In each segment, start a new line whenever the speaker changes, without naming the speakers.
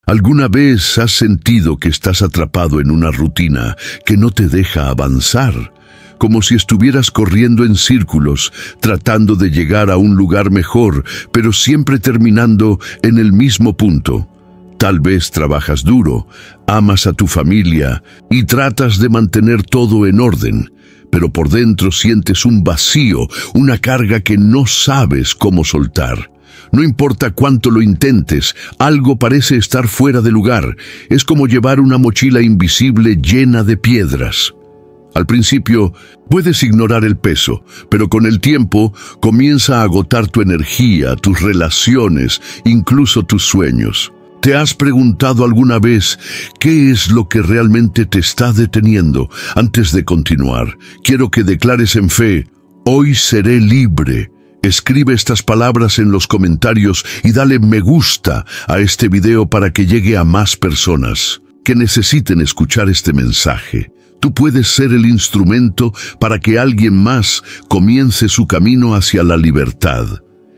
¿Alguna vez has sentido que estás atrapado en una rutina que no te deja avanzar? Como si estuvieras corriendo en círculos, tratando de llegar a un lugar mejor, pero siempre terminando en el mismo punto. Tal vez trabajas duro, amas a tu familia y tratas de mantener todo en orden, pero por dentro sientes un vacío, una carga que no sabes cómo soltar. No importa cuánto lo intentes, algo parece estar fuera de lugar. Es como llevar una mochila invisible llena de piedras. Al principio puedes ignorar el peso, pero con el tiempo comienza a agotar tu energía, tus relaciones, incluso tus sueños. ¿Te has preguntado alguna vez qué es lo que realmente te está deteniendo? Antes de continuar, quiero que declares en fe: hoy seré libre. Escribe estas palabras en los comentarios y dale me gusta a este video para que llegue a más personas que necesiten escuchar este mensaje. Tú puedes ser el instrumento para que alguien más comience su camino hacia la libertad.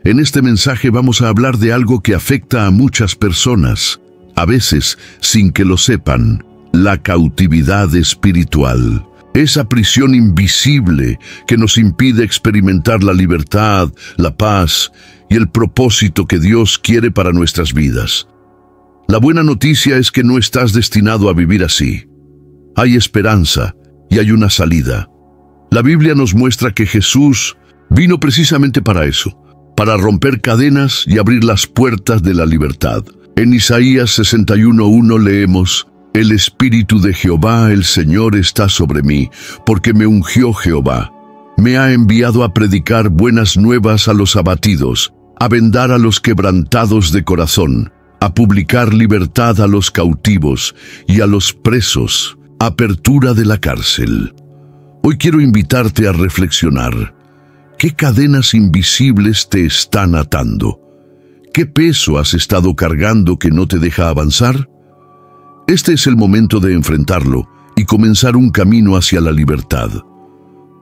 En este mensaje vamos a hablar de algo que afecta a muchas personas, a veces sin que lo sepan: la cautividad espiritual. Esa prisión invisible que nos impide experimentar la libertad, la paz y el propósito que Dios quiere para nuestras vidas. La buena noticia es que no estás destinado a vivir así. Hay esperanza y hay una salida. La Biblia nos muestra que Jesús vino precisamente para eso, para romper cadenas y abrir las puertas de la libertad. En Isaías 61:1 leemos: el Espíritu de Jehová, el Señor, está sobre mí, porque me ungió Jehová. Me ha enviado a predicar buenas nuevas a los abatidos, a vendar a los quebrantados de corazón, a publicar libertad a los cautivos y a los presos, apertura de la cárcel. Hoy quiero invitarte a reflexionar. ¿Qué cadenas invisibles te están atando? ¿Qué peso has estado cargando que no te deja avanzar? Este es el momento de enfrentarlo y comenzar un camino hacia la libertad.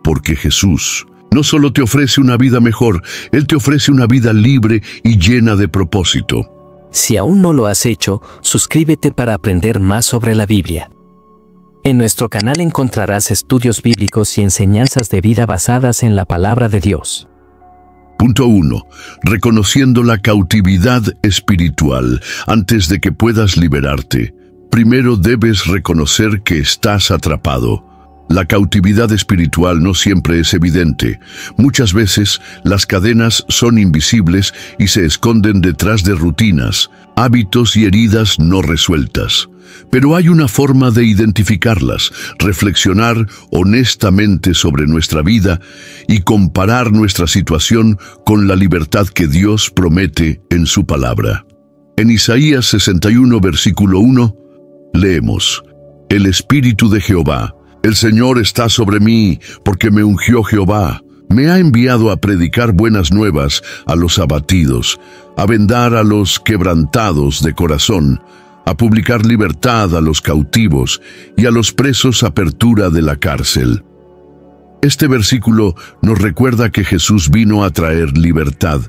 Porque Jesús no solo te ofrece una vida mejor, Él te ofrece una vida libre y llena de propósito.
Si aún no lo has hecho, suscríbete para aprender más sobre la Biblia. En nuestro canal encontrarás estudios bíblicos y enseñanzas de vida basadas en la palabra de Dios.
Punto 1. Reconociendo la cautividad espiritual. Antes de que puedas liberarte, primero debes reconocer que estás atrapado. La cautividad espiritual no siempre es evidente. Muchas veces las cadenas son invisibles y se esconden detrás de rutinas, hábitos y heridas no resueltas. Pero hay una forma de identificarlas: reflexionar honestamente sobre nuestra vida y comparar nuestra situación con la libertad que Dios promete en su palabra. En Isaías 61, versículo 1, leemos: el Espíritu de Jehová, el Señor, está sobre mí, porque me ungió Jehová. Me ha enviado a predicar buenas nuevas a los abatidos, a vendar a los quebrantados de corazón, a publicar libertad a los cautivos y a los presos apertura de la cárcel. Este versículo nos recuerda que Jesús vino a traer libertad,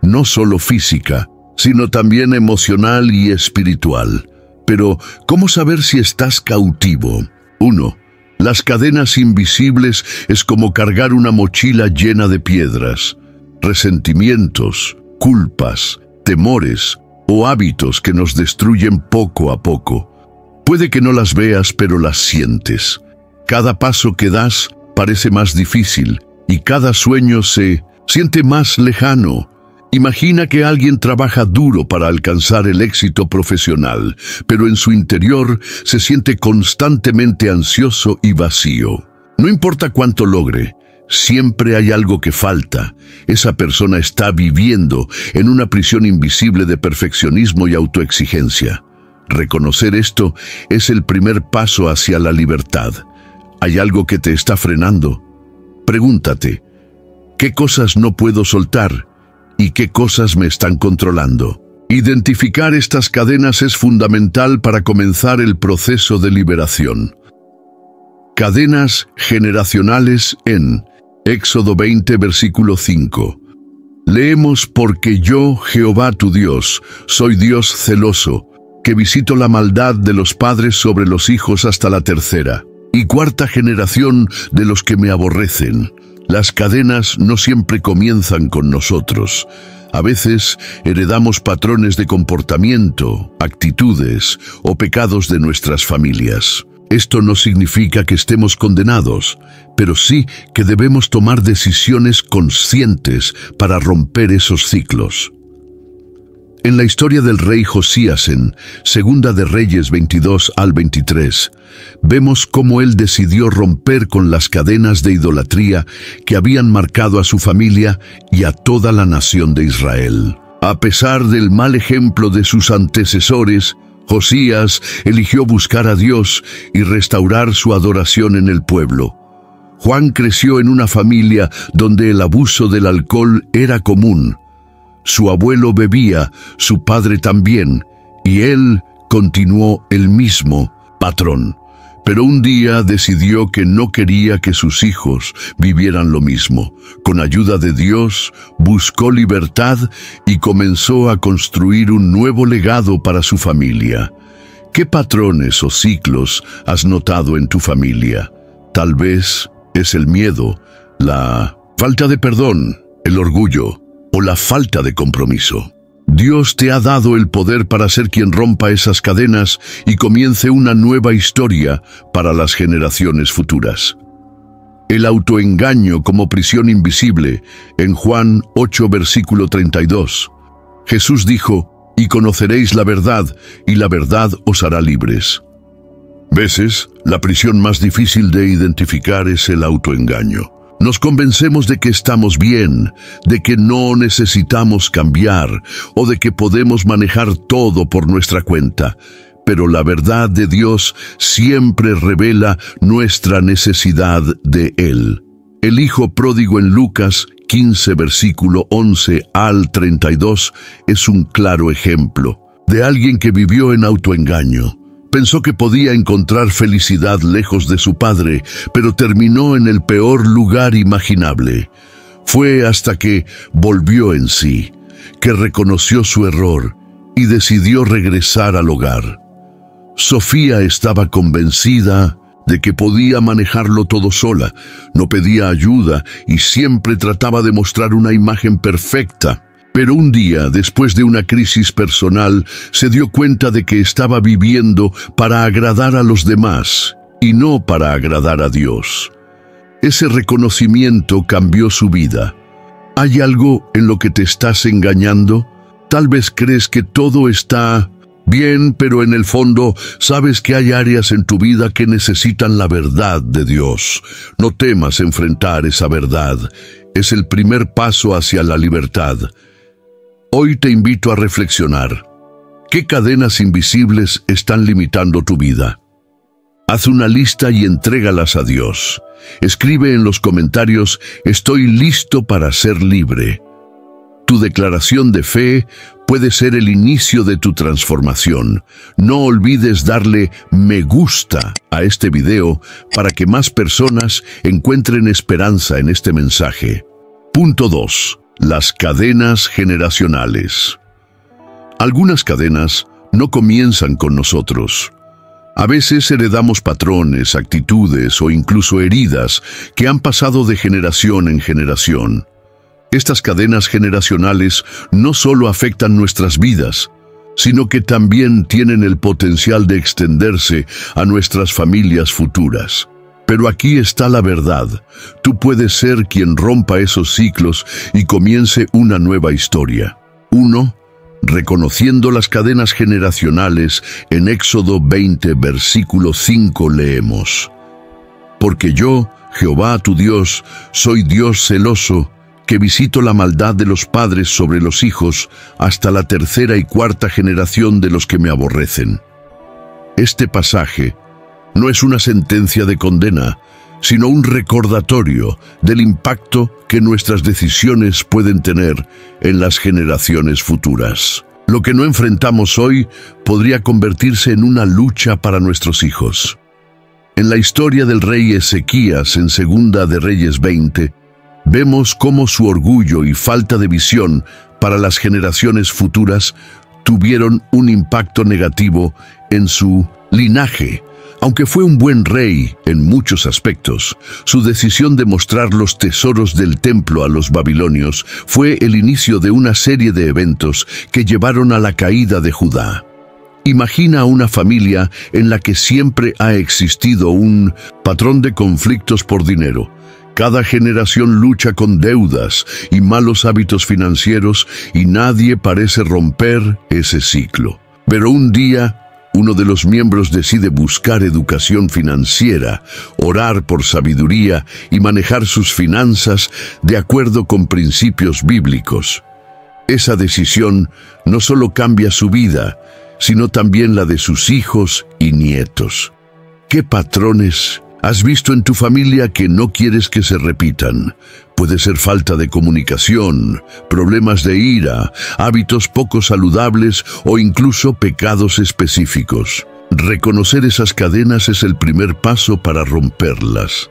no solo física, sino también emocional y espiritual. Pero, ¿cómo saber si estás cautivo? 1. Las cadenas invisibles es como cargar una mochila llena de piedras, resentimientos, culpas, temores o hábitos que nos destruyen poco a poco. Puede que no las veas, pero las sientes. Cada paso que das parece más difícil y cada sueño se siente más lejano. Imagina que alguien trabaja duro para alcanzar el éxito profesional, pero en su interior se siente constantemente ansioso y vacío. No importa cuánto logre, siempre hay algo que falta. Esa persona está viviendo en una prisión invisible de perfeccionismo y autoexigencia. Reconocer esto es el primer paso hacia la libertad. ¿Hay algo que te está frenando? Pregúntate: ¿qué cosas no puedo soltar? ¿Y qué cosas me están controlando? Identificar estas cadenas es fundamental para comenzar el proceso de liberación. Cadenas generacionales en Éxodo 20, versículo 5. Leemos: porque yo, Jehová tu Dios, soy Dios celoso, que visito la maldad de los padres sobre los hijos hasta la tercera y cuarta generación de los que me aborrecen. Las cadenas no siempre comienzan con nosotros. A veces heredamos patrones de comportamiento, actitudes o pecados de nuestras familias. Esto no significa que estemos condenados, pero sí que debemos tomar decisiones conscientes para romper esos ciclos. En la historia del rey Josías en Segunda de Reyes 22 al 23, vemos cómo él decidió romper con las cadenas de idolatría que habían marcado a su familia y a toda la nación de Israel. A pesar del mal ejemplo de sus antecesores, Josías eligió buscar a Dios y restaurar su adoración en el pueblo. Juan creció en una familia donde el abuso del alcohol era común. Su abuelo bebía, su padre también, y él continuó el mismo patrón. Pero un día decidió que no quería que sus hijos vivieran lo mismo. Con ayuda de Dios, buscó libertad y comenzó a construir un nuevo legado para su familia. ¿Qué patrones o ciclos has notado en tu familia? Tal vez es el miedo, la falta de perdón, el orgullo o la falta de compromiso. Dios te ha dado el poder para ser quien rompa esas cadenas y comience una nueva historia para las generaciones futuras. El autoengaño como prisión invisible, en Juan 8, versículo 32. Jesús dijo: «Y conoceréis la verdad, y la verdad os hará libres». Veces, la prisión más difícil de identificar es el autoengaño. Nos convencemos de que estamos bien, de que no necesitamos cambiar o de que podemos manejar todo por nuestra cuenta. Pero la verdad de Dios siempre revela nuestra necesidad de Él. El hijo pródigo en Lucas 15, versículo 11 al 32 es un claro ejemplo de alguien que vivió en autoengaño. Pensó que podía encontrar felicidad lejos de su padre, pero terminó en el peor lugar imaginable. Fue hasta que volvió en sí, que reconoció su error y decidió regresar al hogar. Sofía estaba convencida de que podía manejarlo todo sola, no pedía ayuda y siempre trataba de mostrar una imagen perfecta. Pero un día, después de una crisis personal, se dio cuenta de que estaba viviendo para agradar a los demás y no para agradar a Dios. Ese reconocimiento cambió su vida. ¿Hay algo en lo que te estás engañando? Tal vez crees que todo está bien, pero en el fondo sabes que hay áreas en tu vida que necesitan la verdad de Dios. No temas enfrentar esa verdad. Es el primer paso hacia la libertad. Hoy te invito a reflexionar. ¿Qué cadenas invisibles están limitando tu vida? Haz una lista y entrégalas a Dios. Escribe en los comentarios: «Estoy listo para ser libre». Tu declaración de fe puede ser el inicio de tu transformación. No olvides darle me gusta a este video para que más personas encuentren esperanza en este mensaje. Punto 2. Las cadenas generacionales. Algunas cadenas no comienzan con nosotros. A veces heredamos patrones, actitudes o incluso heridas que han pasado de generación en generación. Estas cadenas generacionales no solo afectan nuestras vidas, sino que también tienen el potencial de extenderse a nuestras familias futuras. Pero aquí está la verdad. Tú puedes ser quien rompa esos ciclos y comience una nueva historia. 1. Reconociendo las cadenas generacionales. En Éxodo 20, versículo 5 leemos: «Porque yo, Jehová tu Dios, soy Dios celoso, que visito la maldad de los padres sobre los hijos hasta la tercera y cuarta generación de los que me aborrecen». Este pasaje no es una sentencia de condena, sino un recordatorio del impacto que nuestras decisiones pueden tener en las generaciones futuras. Lo que no enfrentamos hoy podría convertirse en una lucha para nuestros hijos. En la historia del rey Ezequías en Segunda de Reyes 20, vemos cómo su orgullo y falta de visión para las generaciones futuras tuvieron un impacto negativo en su linaje. Aunque fue un buen rey en muchos aspectos, su decisión de mostrar los tesoros del templo a los babilonios fue el inicio de una serie de eventos que llevaron a la caída de Judá. Imagina una familia en la que siempre ha existido un patrón de conflictos por dinero. Cada generación lucha con deudas y malos hábitos financieros y nadie parece romper ese ciclo. Pero un día, uno de los miembros decide buscar educación financiera, orar por sabiduría y manejar sus finanzas de acuerdo con principios bíblicos. Esa decisión no solo cambia su vida, sino también la de sus hijos y nietos. ¿Qué patrones has visto en tu familia que no quieres que se repitan? Puede ser falta de comunicación, problemas de ira, hábitos poco saludables o incluso pecados específicos. Reconocer esas cadenas es el primer paso para romperlas.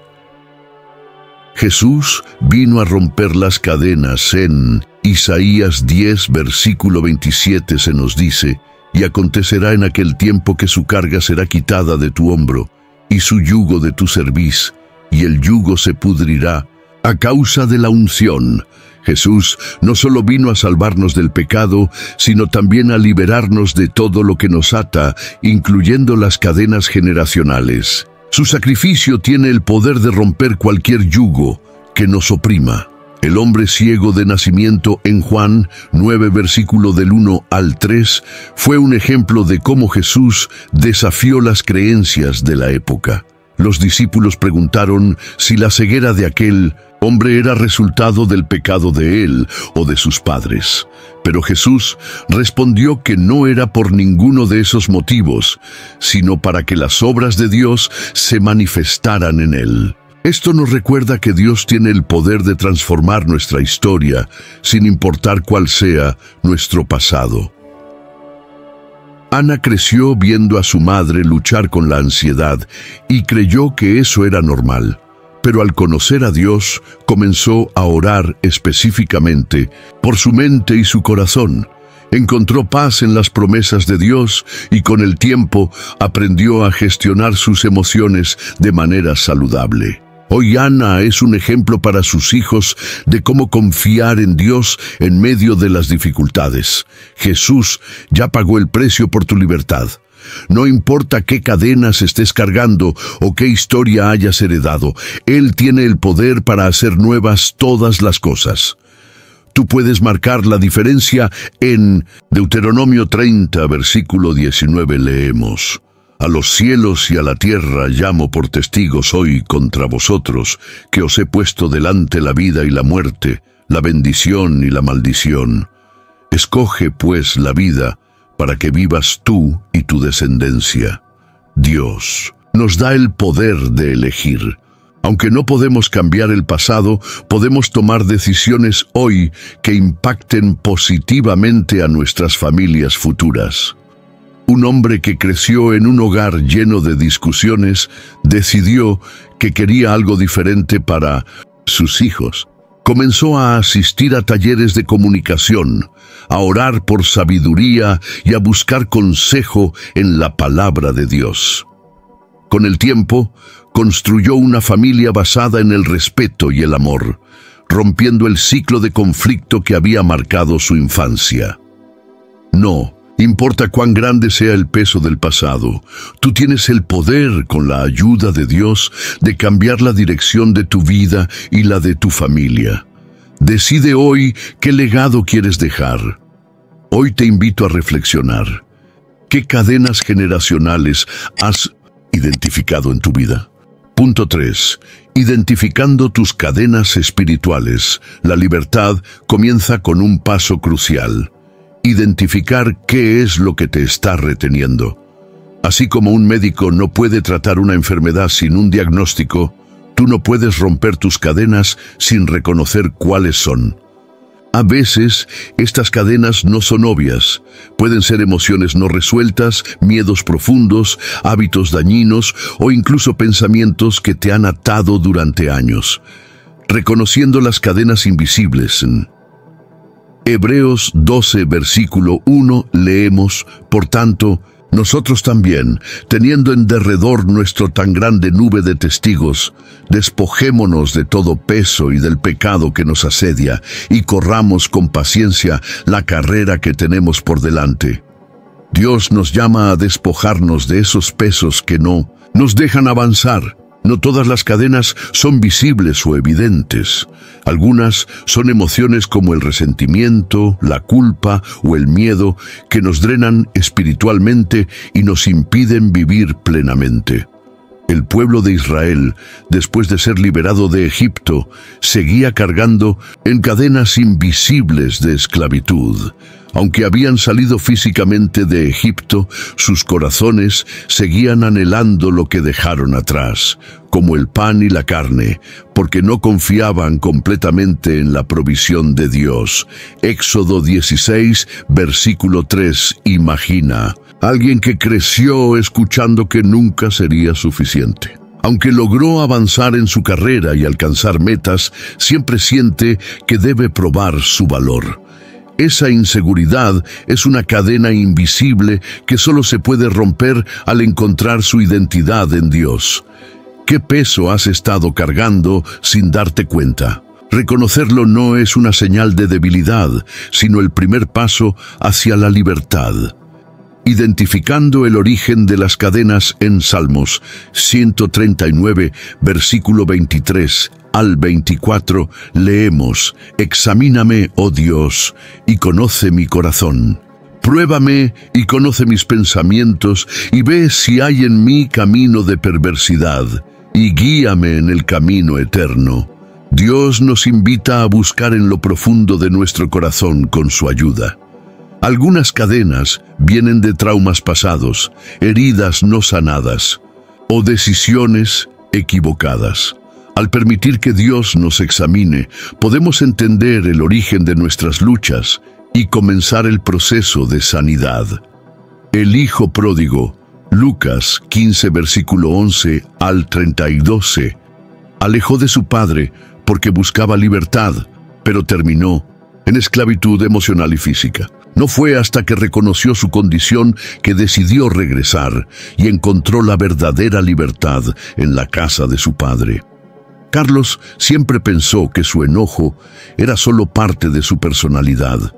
Jesús vino a romper las cadenas. En Isaías 10, versículo 27 se nos dice: «Y acontecerá en aquel tiempo que su carga será quitada de tu hombro, y su yugo de tu cerviz, y el yugo se pudrirá a causa de la unción». Jesús no solo vino a salvarnos del pecado, sino también a liberarnos de todo lo que nos ata, incluyendo las cadenas generacionales. Su sacrificio tiene el poder de romper cualquier yugo que nos oprima. El hombre ciego de nacimiento en Juan 9, versículo del 1 al 3, fue un ejemplo de cómo Jesús desafió las creencias de la época. Los discípulos preguntaron si la ceguera de aquel hombre era resultado del pecado de él o de sus padres. Pero Jesús respondió que no era por ninguno de esos motivos, sino para que las obras de Dios se manifestaran en él. Esto nos recuerda que Dios tiene el poder de transformar nuestra historia, sin importar cuál sea nuestro pasado. Ana creció viendo a su madre luchar con la ansiedad y creyó que eso era normal. Pero al conocer a Dios, comenzó a orar específicamente por su mente y su corazón. Encontró paz en las promesas de Dios y con el tiempo aprendió a gestionar sus emociones de manera saludable. Hoy Ana es un ejemplo para sus hijos de cómo confiar en Dios en medio de las dificultades. Jesús ya pagó el precio por tu libertad. No importa qué cadenas estés cargando o qué historia hayas heredado, Él tiene el poder para hacer nuevas todas las cosas. Tú puedes marcar la diferencia. En Deuteronomio 30, versículo 19 leemos: «A los cielos y a la tierra llamo por testigos hoy contra vosotros, que os he puesto delante la vida y la muerte, la bendición y la maldición. Escoge, pues, la vida, para que vivas tú y tu descendencia». Dios nos da el poder de elegir. Aunque no podemos cambiar el pasado, podemos tomar decisiones hoy que impacten positivamente a nuestras familias futuras. Un hombre que creció en un hogar lleno de discusiones decidió que quería algo diferente para sus hijos. Comenzó a asistir a talleres de comunicación, a orar por sabiduría y a buscar consejo en la palabra de Dios. Con el tiempo, construyó una familia basada en el respeto y el amor, rompiendo el ciclo de conflicto que había marcado su infancia. No importa cuán grande sea el peso del pasado, tú tienes el poder, con la ayuda de Dios, de cambiar la dirección de tu vida y la de tu familia. Decide hoy qué legado quieres dejar. Hoy te invito a reflexionar. ¿Qué cadenas generacionales has identificado en tu vida? Punto 3. Identificando tus cadenas espirituales. La libertad comienza con un paso crucial: identificar qué es lo que te está reteniendo. Así como un médico no puede tratar una enfermedad sin un diagnóstico, tú no puedes romper tus cadenas sin reconocer cuáles son. A veces, estas cadenas no son obvias. Pueden ser emociones no resueltas, miedos profundos, hábitos dañinos o incluso pensamientos que te han atado durante años. Reconociendo las cadenas invisibles. Hebreos 12, versículo 1, leemos: Por tanto, nosotros también, teniendo en derredor nuestro tan grande nube de testigos, despojémonos de todo peso y del pecado que nos asedia, y corramos con paciencia la carrera que tenemos por delante. Dios nos llama a despojarnos de esos pesos que no nos dejan avanzar. No todas las cadenas son visibles o evidentes. Algunas son emociones como el resentimiento, la culpa o el miedo que nos drenan espiritualmente y nos impiden vivir plenamente. El pueblo de Israel, después de ser liberado de Egipto, seguía cargando en cadenas invisibles de esclavitud. Aunque habían salido físicamente de Egipto, sus corazones seguían anhelando lo que dejaron atrás, como el pan y la carne, porque no confiaban completamente en la provisión de Dios. Éxodo 16, versículo 3, imagina. Alguien que creció escuchando que nunca sería suficiente. Aunque logró avanzar en su carrera y alcanzar metas, siempre siente que debe probar su valor. Esa inseguridad es una cadena invisible que solo se puede romper al encontrar su identidad en Dios. ¿Qué peso has estado cargando sin darte cuenta? Reconocerlo no es una señal de debilidad, sino el primer paso hacia la libertad. Identificando el origen de las cadenas en Salmos 139, versículo 23 al 24, leemos: Examíname, oh Dios, y conoce mi corazón. Pruébame y conoce mis pensamientos, y ve si hay en mí camino de perversidad, y guíame en el camino eterno. Dios nos invita a buscar en lo profundo de nuestro corazón con su ayuda. Algunas cadenas vienen de traumas pasados, heridas no sanadas o decisiones equivocadas. Al permitir que Dios nos examine, podemos entender el origen de nuestras luchas y comenzar el proceso de sanidad. El hijo pródigo, Lucas 15, versículo 11 al 32, alejó de su padre porque buscaba libertad, pero terminó en esclavitud emocional y física. No fue hasta que reconoció su condición que decidió regresar y encontró la verdadera libertad en la casa de su padre. Carlos siempre pensó que su enojo era solo parte de su personalidad,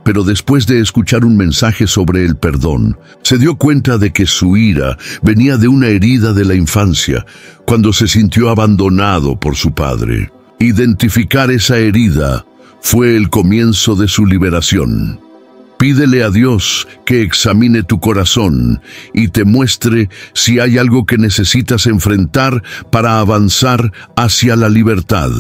pero después de escuchar un mensaje sobre el perdón, se dio cuenta de que su ira venía de una herida de la infancia, cuando se sintió abandonado por su padre. Identificar esa herida fue el comienzo de su liberación. Pídele a Dios que examine tu corazón y te muestre si hay algo que necesitas enfrentar para avanzar hacia la libertad.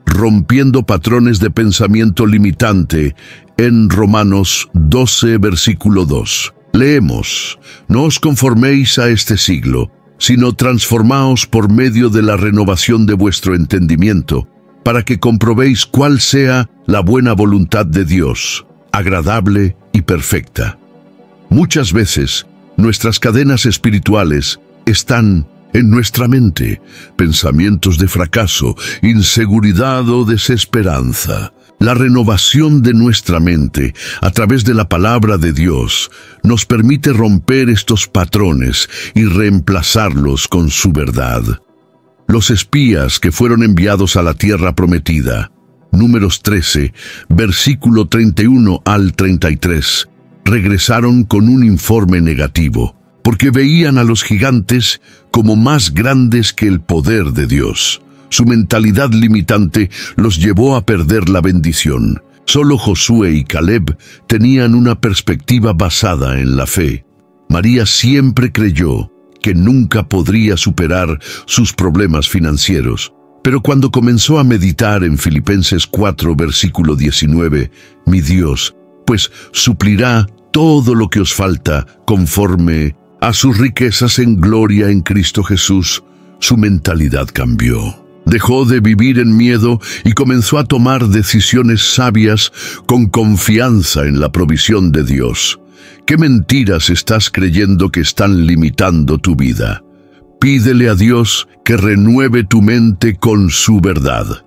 Rompiendo patrones de pensamiento limitante, en Romanos 12, versículo 2. Leemos: No os conforméis a este siglo, sino transformaos por medio de la renovación de vuestro entendimiento, para que comprobéis cuál sea la buena voluntad de Dios, agradable y perfecta. Muchas veces, nuestras cadenas espirituales están en nuestra mente, pensamientos de fracaso, inseguridad o desesperanza. La renovación de nuestra mente, a través de la palabra de Dios, nos permite romper estos patrones y reemplazarlos con su verdad. Los espías que fueron enviados a la tierra prometida, Números 13, versículo 31 al 33, regresaron con un informe negativo, porque veían a los gigantes como más grandes que el poder de Dios. Su mentalidad limitante los llevó a perder la bendición. Solo Josué y Caleb tenían una perspectiva basada en la fe. María siempre creyó que nunca podría superar sus problemas financieros. Pero cuando comenzó a meditar en Filipenses 4, versículo 19, mi Dios, pues suplirá todo lo que os falta conforme a sus riquezas en gloria en Cristo Jesús, su mentalidad cambió. Dejó de vivir en miedo y comenzó a tomar decisiones sabias con confianza en la provisión de Dios. ¿Qué mentiras estás creyendo que están limitando tu vida? Pídele a Dios que renueve tu mente con su verdad.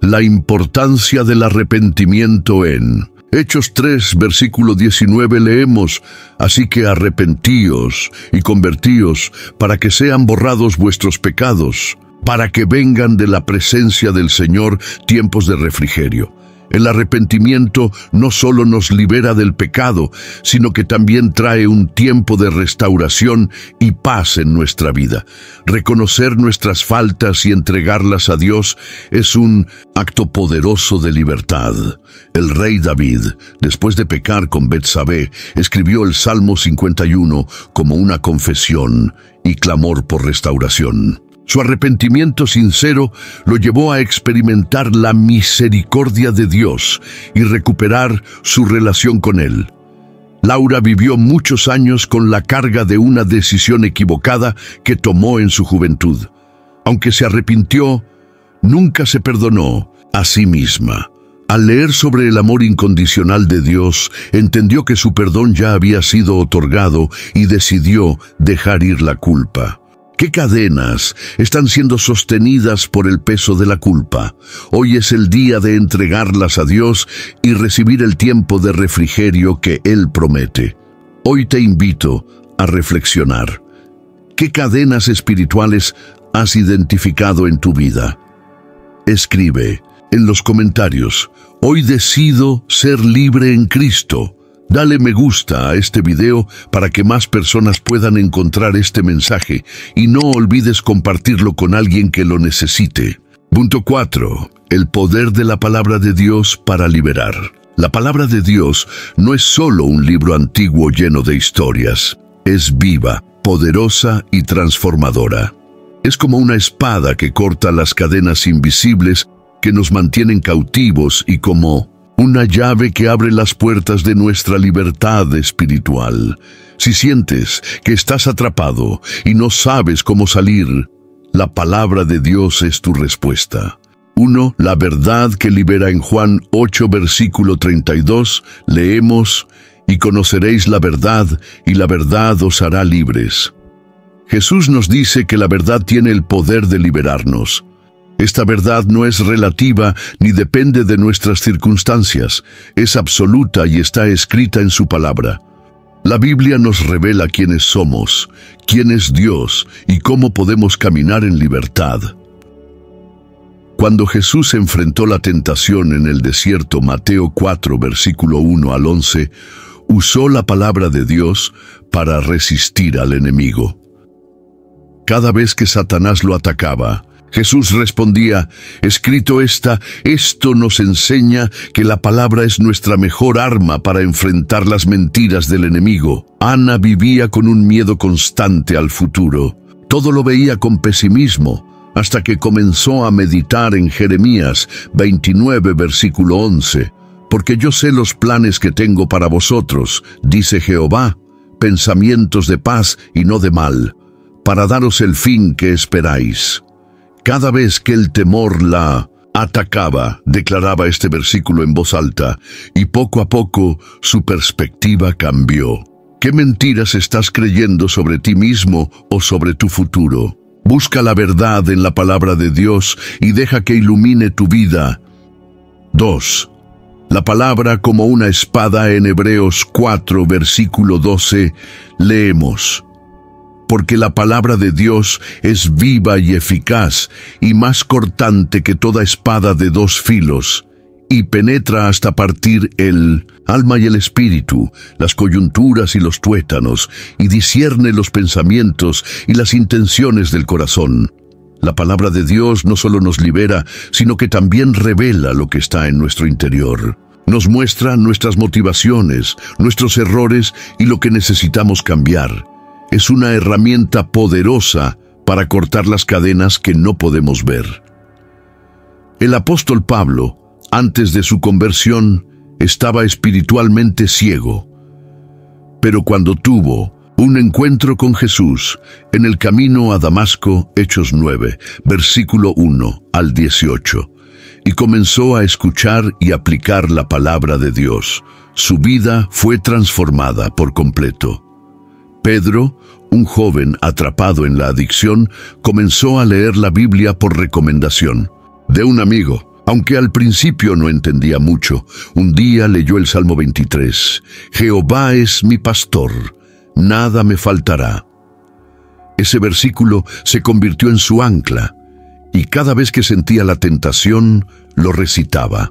La importancia del arrepentimiento en Hechos 3, versículo 19 leemos: Así que arrepentíos y convertíos para que sean borrados vuestros pecados, para que vengan de la presencia del Señor tiempos de refrigerio. El arrepentimiento no solo nos libera del pecado, sino que también trae un tiempo de restauración y paz en nuestra vida. Reconocer nuestras faltas y entregarlas a Dios es un acto poderoso de libertad. El rey David, después de pecar con Betsabé, escribió el Salmo 51 como una confesión y clamor por restauración. Su arrepentimiento sincero lo llevó a experimentar la misericordia de Dios y recuperar su relación con Él. Laura vivió muchos años con la carga de una decisión equivocada que tomó en su juventud. Aunque se arrepintió, nunca se perdonó a sí misma. Al leer sobre el amor incondicional de Dios, entendió que su perdón ya había sido otorgado y decidió dejar ir la culpa. ¿Qué cadenas están siendo sostenidas por el peso de la culpa? Hoy es el día de entregarlas a Dios y recibir el tiempo de refrigerio que Él promete. Hoy te invito a reflexionar. ¿Qué cadenas espirituales has identificado en tu vida? Escribe en los comentarios: hoy decido ser libre en Cristo. Dale me gusta a este video para que más personas puedan encontrar este mensaje y no olvides compartirlo con alguien que lo necesite. Punto 4. El poder de la palabra de Dios para liberar. La palabra de Dios no es solo un libro antiguo lleno de historias. Es viva, poderosa y transformadora. Es como una espada que corta las cadenas invisibles que nos mantienen cautivos y como una llave que abre las puertas de nuestra libertad espiritual. Si sientes que estás atrapado y no sabes cómo salir, la palabra de Dios es tu respuesta. 1. La verdad que libera. En Juan 8, versículo 32, leemos: y conoceréis la verdad, y la verdad os hará libres. Jesús nos dice que la verdad tiene el poder de liberarnos. Esta verdad no es relativa ni depende de nuestras circunstancias, es absoluta y está escrita en su palabra. La Biblia nos revela quiénes somos, quién es Dios y cómo podemos caminar en libertad. Cuando Jesús enfrentó la tentación en el desierto, Mateo 4, versículo 1 al 11, usó la palabra de Dios para resistir al enemigo. Cada vez que Satanás lo atacaba, Jesús respondía: escrito está. Esto nos enseña que la palabra es nuestra mejor arma para enfrentar las mentiras del enemigo. Ana vivía con un miedo constante al futuro. Todo lo veía con pesimismo, hasta que comenzó a meditar en Jeremías 29, versículo 11. Porque yo sé los planes que tengo para vosotros, dice Jehová, pensamientos de paz y no de mal, para daros el fin que esperáis. Cada vez que el temor la atacaba, declaraba este versículo en voz alta, y poco a poco su perspectiva cambió. ¿Qué mentiras estás creyendo sobre ti mismo o sobre tu futuro? Busca la verdad en la palabra de Dios y deja que ilumine tu vida. 2. La palabra como una espada. En Hebreos 4, versículo 12, leemos: porque la palabra de Dios es viva y eficaz, y más cortante que toda espada de dos filos, y penetra hasta partir el alma y el espíritu, las coyunturas y los tuétanos, y discierne los pensamientos y las intenciones del corazón. La palabra de Dios no solo nos libera, sino que también revela lo que está en nuestro interior. Nos muestra nuestras motivaciones, nuestros errores y lo que necesitamos cambiar. Es una herramienta poderosa para cortar las cadenas que no podemos ver. El apóstol Pablo, antes de su conversión, estaba espiritualmente ciego. Pero cuando tuvo un encuentro con Jesús en el camino a Damasco, Hechos 9, versículo 1 al 18, y comenzó a escuchar y aplicar la palabra de Dios, su vida fue transformada por completo. Pedro, un joven atrapado en la adicción, comenzó a leer la Biblia por recomendación de un amigo. Aunque al principio no entendía mucho, un día leyó el Salmo 23. Jehová es mi pastor, nada me faltará. Ese versículo se convirtió en su ancla, y cada vez que sentía la tentación, lo recitaba.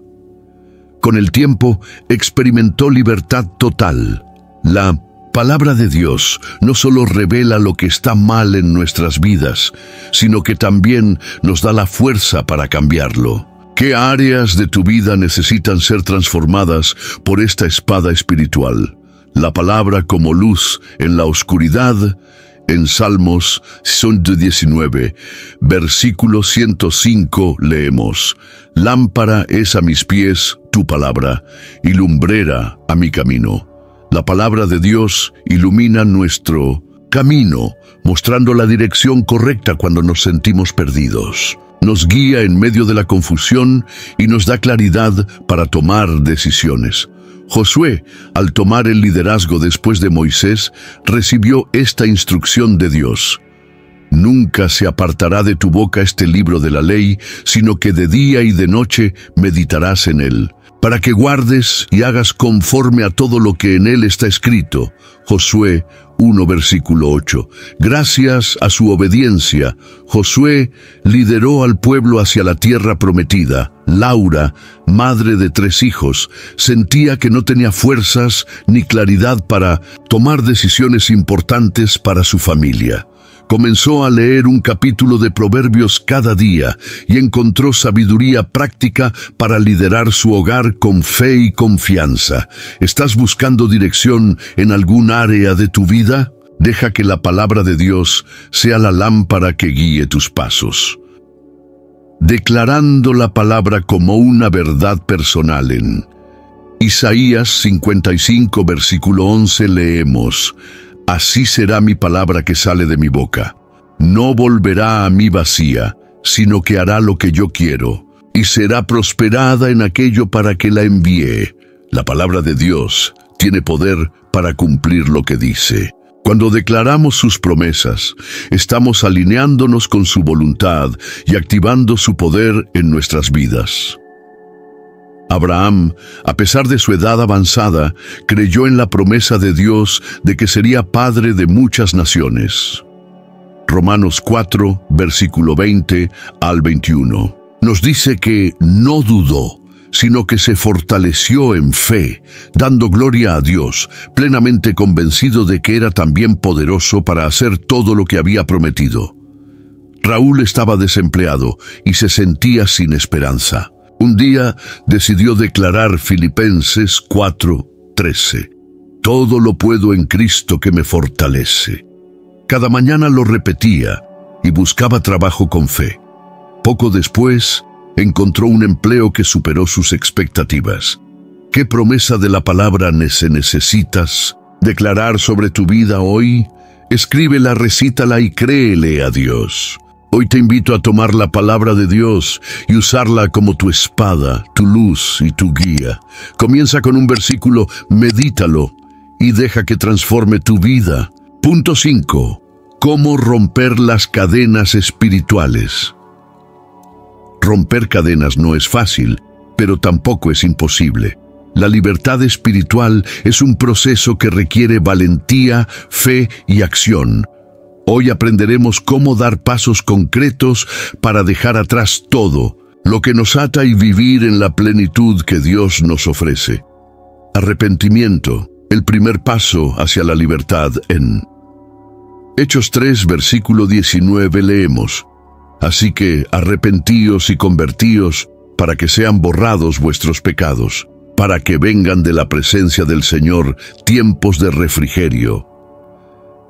Con el tiempo, experimentó libertad total. La palabra de Dios no solo revela lo que está mal en nuestras vidas, sino que también nos da la fuerza para cambiarlo. ¿Qué áreas de tu vida necesitan ser transformadas por esta espada espiritual? La palabra como luz en la oscuridad. En Salmos 119, versículo 105 leemos: Lámpara es a mis pies tu palabra, y lumbrera a mi camino. La palabra de Dios ilumina nuestro camino, mostrando la dirección correcta cuando nos sentimos perdidos. Nos guía en medio de la confusión y nos da claridad para tomar decisiones. Josué, al tomar el liderazgo después de Moisés, recibió esta instrucción de Dios: Nunca se apartará de tu boca este libro de la ley, sino que de día y de noche meditarás en él, para que guardes y hagas conforme a todo lo que en él está escrito. Josué 1, versículo 8. Gracias a su obediencia, Josué lideró al pueblo hacia la tierra prometida. Laura, madre de 3 hijos, sentía que no tenía fuerzas ni claridad para tomar decisiones importantes para su familia. Comenzó a leer un capítulo de Proverbios cada día y encontró sabiduría práctica para liderar su hogar con fe y confianza. ¿Estás buscando dirección en algún área de tu vida? Deja que la palabra de Dios sea la lámpara que guíe tus pasos. Declarando la palabra como una verdad personal. En Isaías 55, versículo 11 leemos: Así será mi palabra que sale de mi boca. No volverá a mí vacía, sino que hará lo que yo quiero, y será prosperada en aquello para que la envíe. La palabra de Dios tiene poder para cumplir lo que dice. Cuando declaramos sus promesas, estamos alineándonos con su voluntad y activando su poder en nuestras vidas. Abraham, a pesar de su edad avanzada, creyó en la promesa de Dios de que sería padre de muchas naciones. Romanos 4, versículo 20 al 21, nos dice que no dudó, sino que se fortaleció en fe, dando gloria a Dios, plenamente convencido de que era también poderoso para hacer todo lo que había prometido. Raúl estaba desempleado y se sentía sin esperanza. Un día decidió declarar Filipenses 4:13. Todo lo puedo en Cristo que me fortalece. Cada mañana lo repetía y buscaba trabajo con fe. Poco después, encontró un empleo que superó sus expectativas. ¿Qué promesa de la palabra necesitas declarar sobre tu vida hoy? Escríbela, recítala y créele a Dios. Hoy te invito a tomar la palabra de Dios y usarla como tu espada, tu luz y tu guía. Comienza con un versículo, medítalo y deja que transforme tu vida. Punto 5. ¿Cómo romper las cadenas espirituales? Romper cadenas no es fácil, pero tampoco es imposible. La libertad espiritual es un proceso que requiere valentía, fe y acción. Hoy aprenderemos cómo dar pasos concretos para dejar atrás todo lo que nos ata y vivir en la plenitud que Dios nos ofrece. Arrepentimiento, el primer paso hacia la libertad. En Hechos 3, versículo 19 leemos: Así que arrepentíos y convertíos para que sean borrados vuestros pecados, para que vengan de la presencia del Señor tiempos de refrigerio.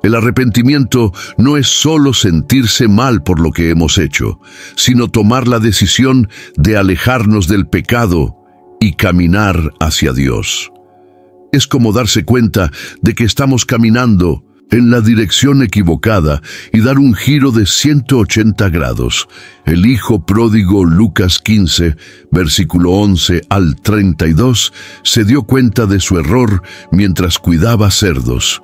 El arrepentimiento no es solo sentirse mal por lo que hemos hecho, sino tomar la decisión de alejarnos del pecado y caminar hacia Dios. Es como darse cuenta de que estamos caminando en la dirección equivocada y dar un giro de 180 grados. El hijo pródigo, Lucas 15, versículo 11 al 32, se dio cuenta de su error mientras cuidaba cerdos.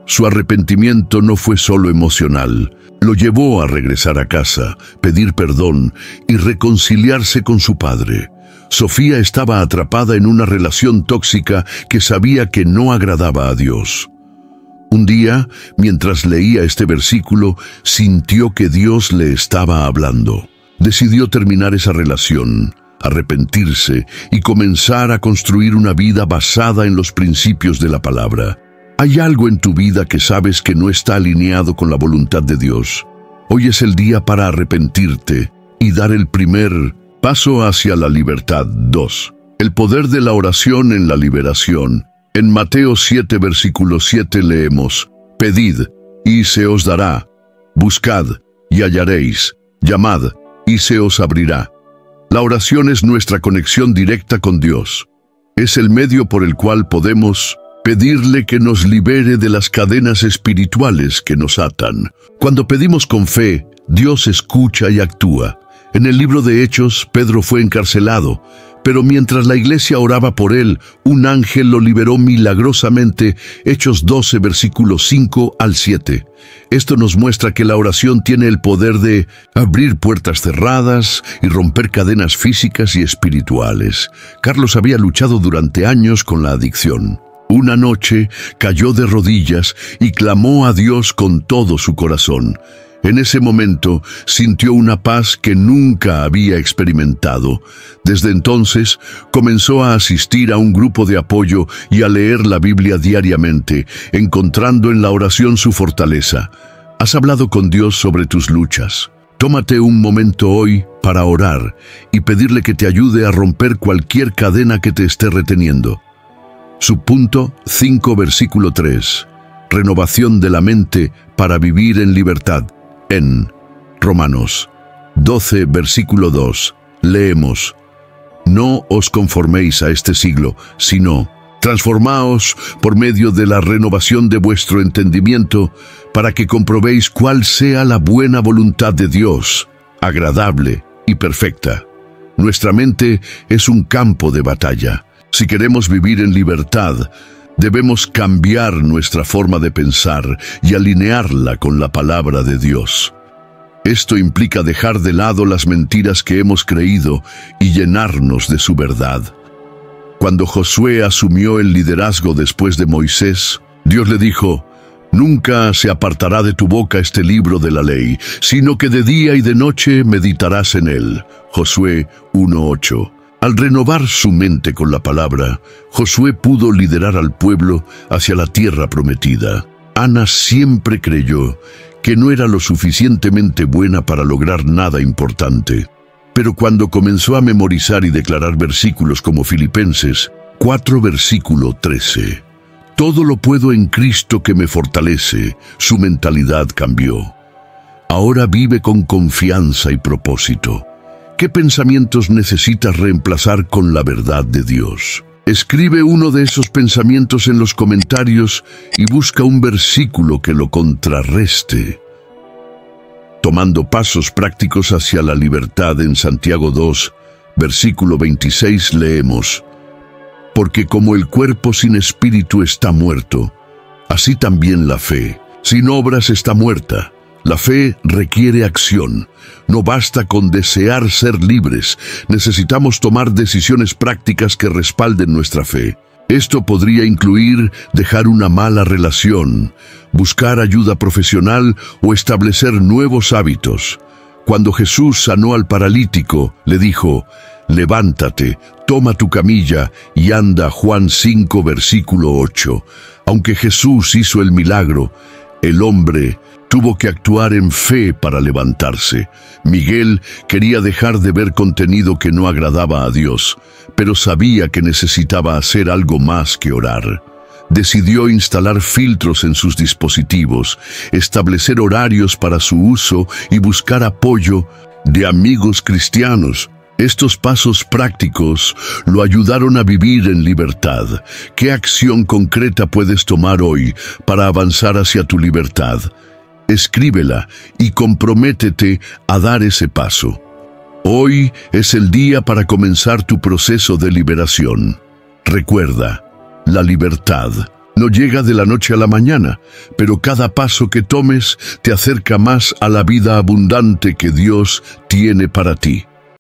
Su arrepentimiento no fue solo emocional, lo llevó a regresar a casa, pedir perdón y reconciliarse con su padre. Sofía estaba atrapada en una relación tóxica que sabía que no agradaba a Dios. Un día, mientras leía este versículo, sintió que Dios le estaba hablando. Decidió terminar esa relación, arrepentirse y comenzar a construir una vida basada en los principios de la palabra. ¿Hay algo en tu vida que sabes que no está alineado con la voluntad de Dios? Hoy es el día para arrepentirte y dar el primer paso hacia la libertad. 2. El poder de la oración en la liberación. En Mateo 7, versículo 7 leemos: Pedid, y se os dará. Buscad, y hallaréis. Llamad, y se os abrirá. La oración es nuestra conexión directa con Dios. Es el medio por el cual podemos pedirle que nos libere de las cadenas espirituales que nos atan. Cuando pedimos con fe, Dios escucha y actúa. En el libro de Hechos, Pedro fue encarcelado, pero mientras la iglesia oraba por él, un ángel lo liberó milagrosamente. Hechos 12, versículos 5 al 7. Esto nos muestra que la oración tiene el poder de abrir puertas cerradas y romper cadenas físicas y espirituales. Carlos había luchado durante años con la adicción. Una noche cayó de rodillas y clamó a Dios con todo su corazón. En ese momento sintió una paz que nunca había experimentado. Desde entonces comenzó a asistir a un grupo de apoyo y a leer la Biblia diariamente, encontrando en la oración su fortaleza. ¿Has hablado con Dios sobre tus luchas? Tómate un momento hoy para orar y pedirle que te ayude a romper cualquier cadena que te esté reteniendo. Subpunto 5, versículo 3. Renovación de la mente para vivir en libertad. En Romanos 12, versículo 2, leemos: No os conforméis a este siglo, sino transformaos por medio de la renovación de vuestro entendimiento, para que comprobéis cuál sea la buena voluntad de Dios, agradable y perfecta. Nuestra mente es un campo de batalla. Si queremos vivir en libertad, debemos cambiar nuestra forma de pensar y alinearla con la palabra de Dios. Esto implica dejar de lado las mentiras que hemos creído y llenarnos de su verdad. Cuando Josué asumió el liderazgo después de Moisés, Dios le dijo: Nunca se apartará de tu boca este libro de la ley, sino que de día y de noche meditarás en él. Josué 1:8. Al renovar su mente con la palabra, Josué pudo liderar al pueblo hacia la tierra prometida. Ana siempre creyó que no era lo suficientemente buena para lograr nada importante. Pero cuando comenzó a memorizar y declarar versículos como Filipenses 4, versículo 13, todo lo puedo en Cristo que me fortalece, su mentalidad cambió. Ahora vive con confianza y propósito. ¿Qué pensamientos necesitas reemplazar con la verdad de Dios? Escribe uno de esos pensamientos en los comentarios y busca un versículo que lo contrarreste. Tomando pasos prácticos hacia la libertad, en Santiago 2, versículo 26 leemos: Porque como el cuerpo sin espíritu está muerto, así también la fe, sin obras, está muerta. La fe requiere acción. No basta con desear ser libres. Necesitamos tomar decisiones prácticas que respalden nuestra fe. Esto podría incluir dejar una mala relación, buscar ayuda profesional o establecer nuevos hábitos. Cuando Jesús sanó al paralítico, le dijo: Levántate, toma tu camilla y anda. Juan 5, versículo 8. Aunque Jesús hizo el milagro, el hombre tuvo que actuar en fe para levantarse. Miguel quería dejar de ver contenido que no agradaba a Dios, pero sabía que necesitaba hacer algo más que orar. Decidió instalar filtros en sus dispositivos, establecer horarios para su uso y buscar apoyo de amigos cristianos. Estos pasos prácticos lo ayudaron a vivir en libertad. ¿Qué acción concreta puedes tomar hoy para avanzar hacia tu libertad? Escríbela y comprométete a dar ese paso. Hoy es el día para comenzar tu proceso de liberación. Recuerda, la libertad no llega de la noche a la mañana, pero cada paso que tomes te acerca más a la vida abundante que Dios tiene para ti.